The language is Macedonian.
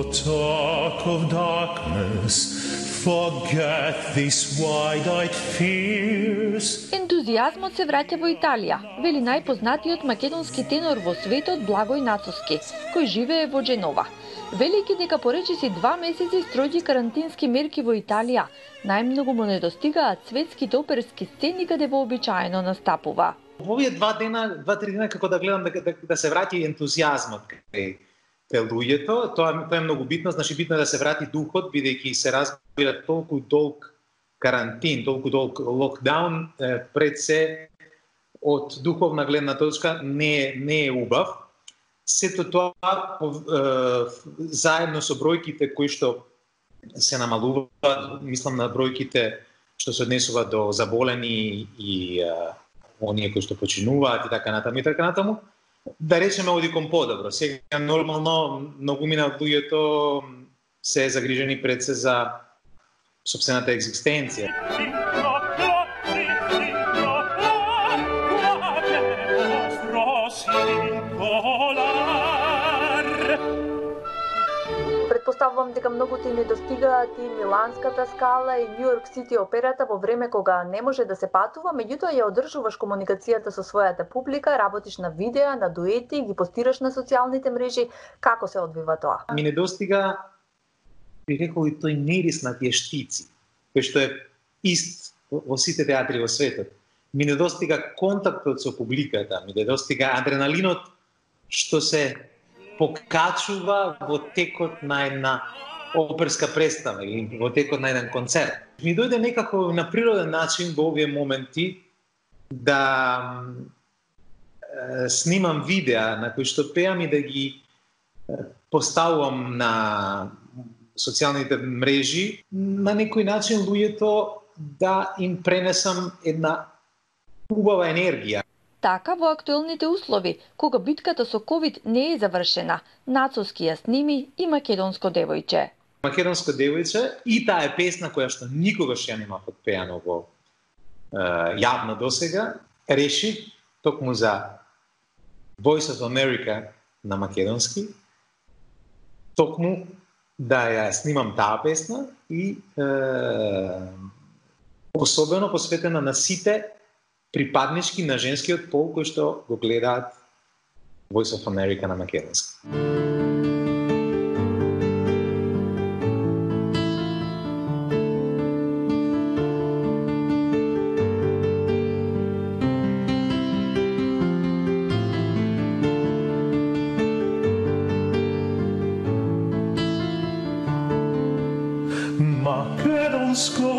talk of darkness, forget these wide-eyed fears. Ентузијазмот се враќа во Италија, вели најпознатиот македонски тенор во светот Благој Нацовски, кој живее во Дженова. Велики дека поречиси 2 месеци строги карантински мерки во Италија, најмногу му недостигаат светските оперски сцени каде вообичаено настапува. Во овие 2-3 дена како да гледам да се враќа ентузијазмот кај луѓето, тоа е многу битно, значи битно е да се врати духот, бидејќи се разбира толку долг карантин, толку долг локдаун, пред се од духовна гледна точка не е убав. Сето тоа заедно со бројките кои што се намалуваат, мислам на бројките што се однесуваат до заболени и оние кои што починуваат и така натаму, да речеме оди кон подобро. Сега нормално многумина од луѓето се загрижени пред се за сопствената екзистенција. Предпоставувам дека многу ти недостигаат и Миланската скала и Нью Йорк Сити операта во време кога не може да се патува, меѓутоа ја одржуваш комуникацијата со својата публика, работиш на видеа, на дуети, ги постираш на социјалните мрежи. Како се одвива тоа? Ми недостига, би рекол, и тој мирис на тие штици, кој што е ист во сите театри во светот. Ми недостига контактот со публиката, ми недостига адреналинот што се покачува во текот на една оперска представа или во текот на еден концерт. Ми дојде некако на природен начин во овие моменти да снимам видеа на кои што пеам и да ги поставувам на социјалните мрежи, на некој начин луѓето да им пренесам една убава енергија. Така, во актуелните услови, кога битката со ковид не е завршена, Нацовски ја сними и Македонско девојче. Македонско девојче и таа е песна која што никогаш ја нема подпеано во јавно досега, решив токму за Voice of America на македонски, токму да ја снимам таа песна и особено посветена на сите припаднички на женскиот пол кои што го гледаат Voice of America на македонски. Македонско